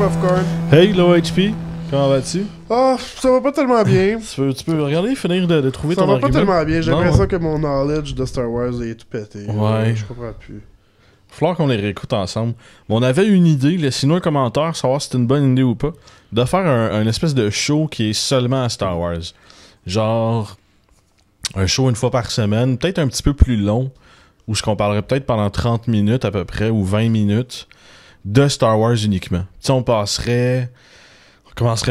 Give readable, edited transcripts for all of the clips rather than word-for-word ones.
Popcorn. Hey, Low HP, comment vas-tu? Ah, ça va pas tellement bien. Tu peux regarder, finir de trouver ton argument? Ça va pas tellement bien. J'ai l'impression que mon knowledge de Star Wars est tout pété. Ouais. Je comprends plus. Il va falloir qu'on les réécoute ensemble. Mais on avait une idée, laissez-nous un commentaire, savoir si c'est une bonne idée ou pas, de faire un espèce de show qui est seulement à Star Wars. Genre, un show une fois par semaine, peut-être un petit peu plus long, où je parlerais peut-être pendant 30 minutes à peu près, ou 20 minutes, de Star Wars uniquement. Tu sais, on commencerait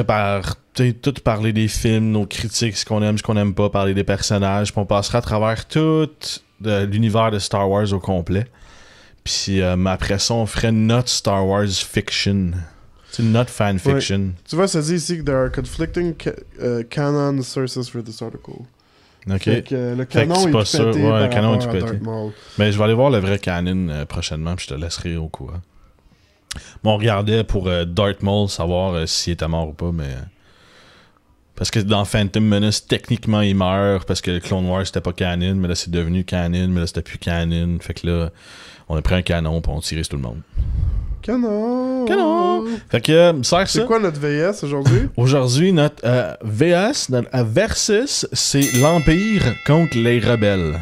par tout parler des films, nos critiques, ce qu'on aime pas, parler des personnages, puis on passerait à travers tout l'univers de Star Wars au complet. Puis après ça, on ferait notre Star Wars fiction. C'est notre fan fiction. Ouais. Tu vois, ça dit ici que there are conflicting canon sources for this article. Ok. Fait que le canon est pas tout sûr. pété Ouais, le par canon est rapport tout à pété. Darth Maul. Mais je vais aller voir le vrai canon prochainement, puis je te laisserai au courant. Bon, on regardait pour Darth Maul, savoir s'il était mort ou pas, mais... Parce que dans Phantom Menace, techniquement, il meurt, parce que Clone Wars, c'était pas canon, mais là, c'est devenu canon, mais là, c'était plus canon. Fait que là, on a pris un canon, puis on tirait sur tout le monde. Canon! Canon! Fait que, sert ça. C'est quoi notre VS aujourd'hui? Aujourd'hui, notre VS, notre versus, c'est l'Empire contre les rebelles.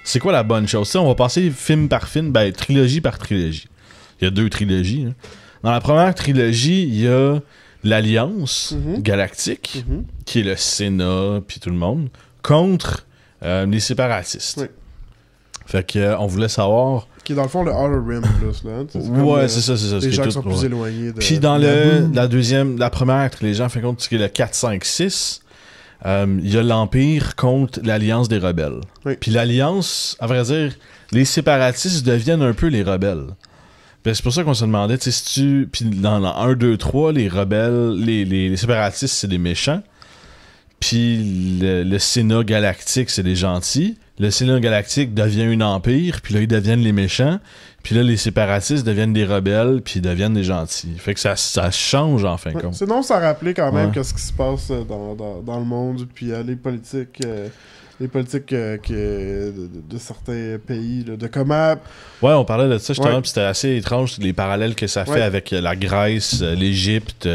C'est quoi la bonne chose? T'sais, on va passer film par film, ben, trilogie par trilogie. Il y a 2 trilogies. Hein. Dans la première trilogie, il y a l'Alliance galactique, qui est le Sénat, puis tout le monde, contre les séparatistes. Oui. Fait que on voulait savoir... Qui est dans le fond le Outer Rim, plus, là. Ouais, c'est ça. Les gens qui sont plus éloignés de... Puis dans la première trilogie, en fin de compte, ce qui est le 4, 5, 6... il y a l'Empire contre l'Alliance des rebelles. Oui. Puis l'Alliance, à vrai dire, les séparatistes deviennent un peu les rebelles. Ben, c'est pour ça qu'on se demandait, tu sais, puis dans 1, 2, 3, les rebelles, les séparatistes, c'est des méchants. Puis le Sénat galactique, c'est des gentils. Le Sénat galactique devient un empire, puis là, ils deviennent les méchants. Puis là, les séparatistes deviennent des rebelles, puis ils deviennent des gentils. Fait que ça change, en fin de compte. Sinon, ça rappelait quand même qu'est-ce qui se passe dans le monde, puis les politiques... les politiques de certains pays, là, de comment... Ouais, on parlait de ça justement, puis c'était assez étrange les parallèles que ça fait avec la Grèce, l'Égypte.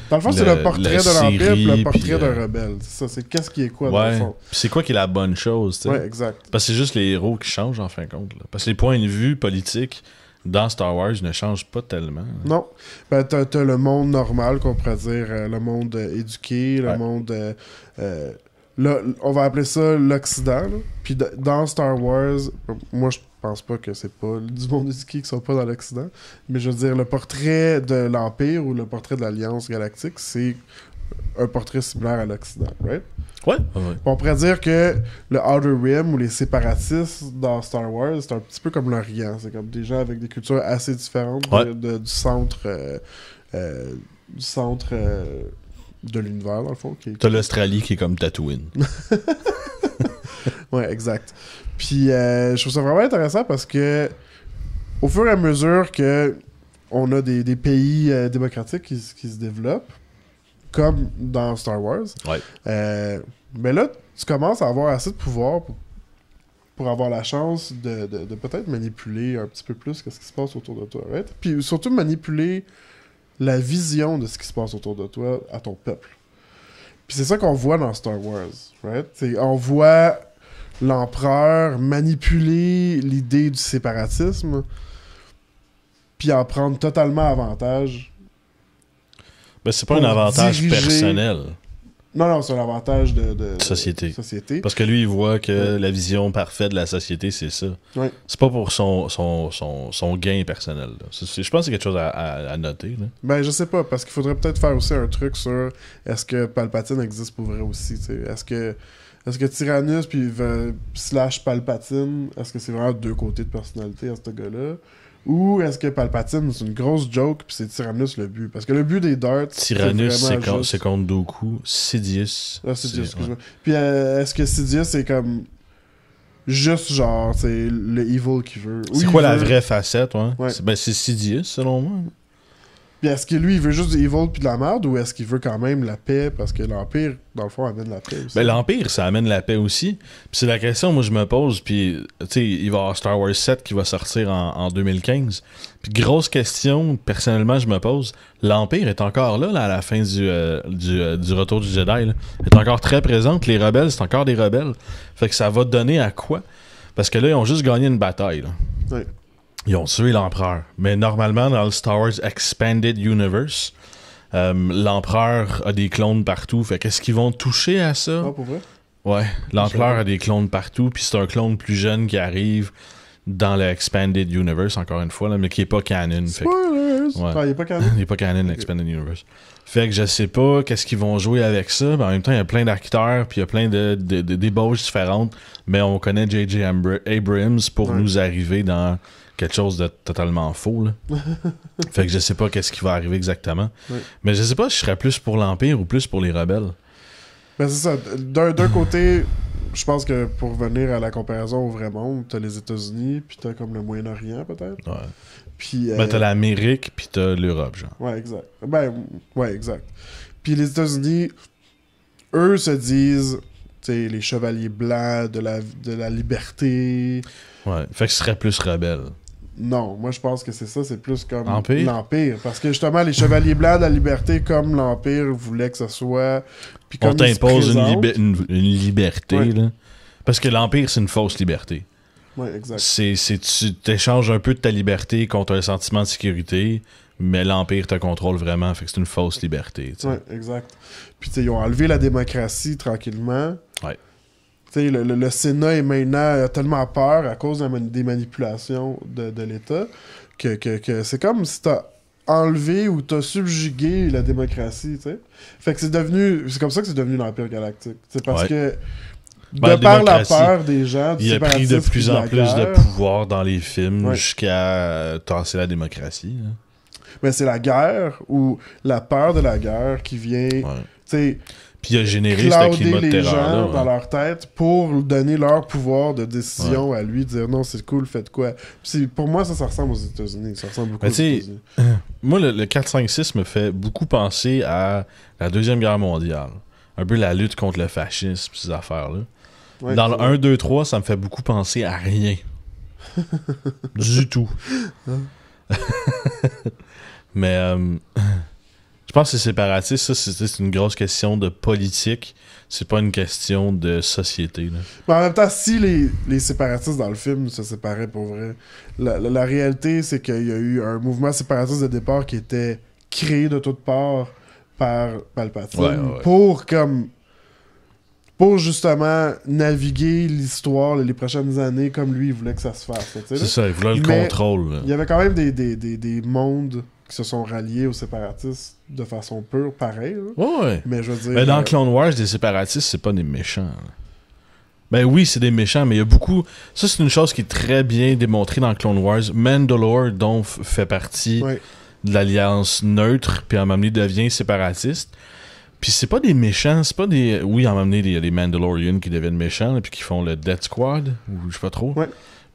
Dans le fond, c'est le portrait de l'Empire et le portrait d'un rebelle. C'est ça, c'est qu'est-ce qui est quoi, dans le fond. Puis c'est quoi qui est la bonne chose, tu sais. Ouais, exact. Parce que c'est juste les héros qui changent, en fin de compte. Là. Parce que les points de vue politiques dans Star Wars ne changent pas tellement. Non. Ben, t'as le monde normal, qu'on pourrait dire, le monde éduqué, le monde... là, on va appeler ça l'Occident. Puis dans Star Wars, moi je pense pas que c'est pas du monde éduqué qui sont pas dans l'Occident, mais je veux dire, le portrait de l'Empire ou le portrait de l'Alliance Galactique, c'est un portrait similaire à l'Occident, right? Ouais. On pourrait dire que le Outer Rim ou les séparatistes dans Star Wars, c'est un petit peu comme l'Orient. C'est comme des gens avec des cultures assez différentes du centre... de l'univers, dans le fond. T'as l'Australie qui est comme Tatooine. Ouais, exact. Puis, je trouve ça vraiment intéressant parce que, au fur et à mesure que on a des pays démocratiques qui se développent, comme dans Star Wars, mais là, tu commences à avoir assez de pouvoir pour avoir la chance de peut-être manipuler un petit peu plus ce qui se passe autour de toi, right? Puis surtout manipuler la vision de ce qui se passe autour de toi à ton peuple. Puis c'est ça qu'on voit dans Star Wars, right? On voit l'empereur manipuler l'idée du séparatisme puis en prendre totalement avantage. Ben, c'est pas un avantage personnel. Non, c'est un avantage de société. Parce que lui, il voit que la vision parfaite de la société, c'est ça. Ouais. C'est pas pour son gain personnel. Je pense que c'est quelque chose à noter. Là. Ben, je sais pas, parce qu'il faudrait peut-être faire aussi un truc sur est-ce que Palpatine existe pour vrai aussi, t'sais. Est-ce que Tyrannus puis / Palpatine, est-ce que c'est vraiment 2 côtés de personnalité à ce gars-là? Ou est-ce que Palpatine, c'est une grosse joke, puis c'est Tyrannus le but? Parce que le but des Darth, Tyrannus, c'est contre Dooku. Sidious. Sidious, excuse-moi. Puis est-ce que Sidious, c'est comme... juste genre, c'est le evil qu'il veut? C'est quoi la vraie facette, ouais? C'est Sidious, selon moi. Puis est-ce que lui, il veut juste du evil puis de la merde, ou est-ce qu'il veut quand même la paix, parce que l'Empire, dans le fond, amène la paix aussi? Ben, l'Empire, ça amène la paix aussi. Puis c'est la question, moi, je me pose, puis, tu sais, il va y avoir Star Wars 7 qui va sortir en 2015. Puis grosse question, personnellement, je me pose, l'Empire est encore là, à la fin du Retour du Jedi, là. Elle est encore très présente. Les rebelles, c'est encore des rebelles. Fait que ça va donner à quoi? Parce que là, ils ont juste gagné une bataille, là. Ouais. Ils ont tué l'Empereur. Mais normalement, dans le Star Wars Expanded Universe, l'Empereur a des clones partout. Fait qu'est-ce qu'ils vont toucher à ça? Ah, pour vrai? Ouais, l'Empereur a des clones partout. Puis c'est un clone plus jeune qui arrive dans le Expanded Universe, encore une fois, là, mais qui est pas canon. Spoilers! Ouais. Ah, il est pas canon? Il est pas canon, l'Expanded Universe. Fait que je sais pas qu'est-ce qu'ils vont jouer avec ça. Mais en même temps, il y a plein d'acteurs, puis il y a plein de débauches différentes. Mais on connaît J.J. Abrams pour nous arriver dans quelque chose de totalement faux, là. Fait que je sais pas qu'est-ce qui va arriver exactement. Ouais. Mais je sais pas si je serais plus pour l'Empire ou plus pour les rebelles. Ben c'est ça. D'un côté, je pense que pour venir à la comparaison au vrai monde, t'as les États-Unis, puis t'as comme le Moyen-Orient, peut-être. Ouais. Puis, Ben t'as l'Amérique, puis t'as l'Europe, genre. Ouais, exact. Ben, ouais, exact. Puis les États-Unis, eux se disent, tu sais, les chevaliers blancs de la liberté. Ouais. Fait que ce serait plus rebelle. Non, moi je pense que c'est ça, c'est plus comme Empire? l'Empire. Parce que justement, les chevaliers blancs de la liberté, comme l'Empire voulait que ce soit. Puis comme On t'impose une présente- liberté, Ouais. là. Parce que l'Empire, c'est une fausse liberté. Ouais, exact. Tu t'échanges un peu de ta liberté contre un sentiment de sécurité, mais l'Empire te contrôle vraiment, fait que c'est une fausse liberté. T'sais. Ouais, exact. Puis tu sais, ils ont enlevé la démocratie tranquillement. Ouais. Tu sais, le Sénat est maintenant a tellement peur à cause des manipulations de l'État que c'est comme si t'as enlevé ou t'as subjugué la démocratie, tu sais. Fait que c'est comme ça que c'est devenu l'Empire Galactique. C'est parce Ouais. que Ben, de par la démocratie, peur des gens, du Il a pris de séparatisme plus puis en la plus de guerre, pouvoir dans les films Ouais. jusqu'à tasser la démocratie. Là. mais c'est la guerre ou la peur de la guerre qui vient, Ouais. tu sais, Puis il a généré ce clouder climat de les gens terreur-là. dans Ouais. leur tête pour donner leur pouvoir de décision à lui, dire non, c'est cool, faites quoi. Puis pour moi, ça ressemble aux États-Unis. Ça ressemble beaucoup Mais aux tu sais, États-Unis. Moi, le 4-5-6 me fait beaucoup penser à la Deuxième Guerre mondiale. Un peu la lutte contre le fascisme, ces affaires-là. Ouais, Dans le c'est vrai. 1, 2, 3, ça me fait beaucoup penser à rien. Du tout. Mais je pense que c'est séparatiste, ça, c'est une grosse question de politique. C'est pas une question de société. Là. Mais en même temps, si les séparatistes dans le film se séparaient pour vrai, la réalité, c'est qu'il y a eu un mouvement séparatiste de départ qui était créé de toutes parts par Palpatine Ouais. pour justement naviguer l'histoire les prochaines années comme lui il voulait que ça se fasse. Tu sais, C'est là. ça, il voulait le Mais contrôle. Là. Il y avait quand même des mondes qui se sont ralliés aux séparatistes de façon pure, pareil. Là. Ouais. Mais je veux dire... Mais dans Clone Wars, des séparatistes, c'est pas des méchants. Là. Ben oui, c'est des méchants, mais il y a beaucoup... Ça, c'est une chose qui est très bien démontrée dans Clone Wars. Mandalore, dont fait partie ouais. de l'Alliance neutre, puis à un moment donné devient séparatiste. Puis c'est pas des méchants, c'est pas des... Oui, à un moment donné, il y a des Mandalorians qui deviennent méchants, là, puis qui font le Death Squad, ou je sais pas trop. Ouais.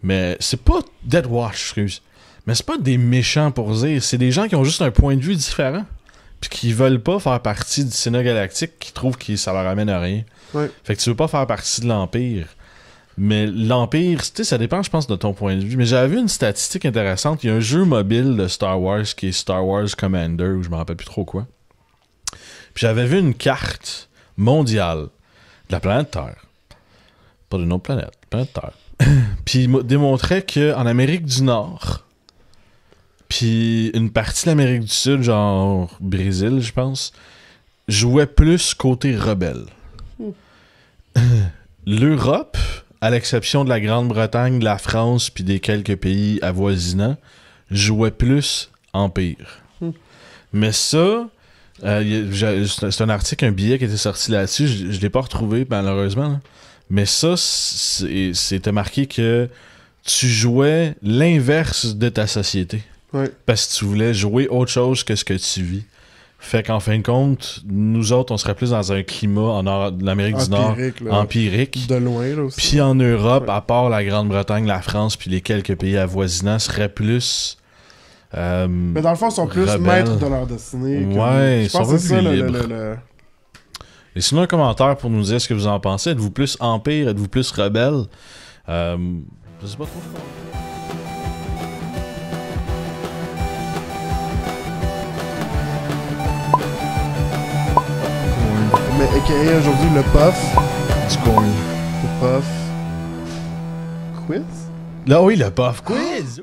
Mais c'est pas... Death Watch, excuse. Mais c'est pas des méchants pour dire. C'est des gens qui ont juste un point de vue différent. Puis qui veulent pas faire partie du Sénat galactique, qui trouvent que ça leur amène à rien. Ouais. Fait que tu veux pas faire partie de l'Empire. Mais l'Empire, tu sais, ça dépend, je pense, de ton point de vue. Mais j'avais vu une statistique intéressante. Il y a un jeu mobile de Star Wars qui est Star Wars Commander, ou je me rappelle plus trop quoi. Puis j'avais vu une carte mondiale de la planète Terre. Pas d'une autre planète, planète Terre. Puis il démontrait qu'en Amérique du Nord, puis une partie de l'Amérique du Sud, genre Brésil, je pense, jouait plus côté rebelle. L'Europe, à l'exception de la Grande-Bretagne, de la France, puis des quelques pays avoisinants, jouait plus Empire. Mais ça, c'est un article, un billet qui était sorti là-dessus, je l'ai pas retrouvé malheureusement, là. Mais ça, c'était marqué que tu jouais l'inverse de ta société. Ouais. Parce que tu voulais jouer autre chose que ce que tu vis. Fait qu'en fin de compte, nous autres, on serait plus dans un climat en l'Amérique du Nord Empirique, là. empirique. De loin, là aussi. Puis en Europe, Ouais. à part la Grande-Bretagne, la France, puis les quelques pays avoisinants, serait plus Mais dans le fond, ils sont plus rebelles. maîtres de leur destinée. Ouais, je pense que c'est ça le... Laissez-nous un commentaire pour nous dire ce que vous en pensez. Êtes-vous plus Empire? Êtes-vous plus rebelle? Je sais pas trop. Mais a.k.a. aujourd'hui le puff. Du corn. Le puff. Quiz? Là, oui, le puff quiz!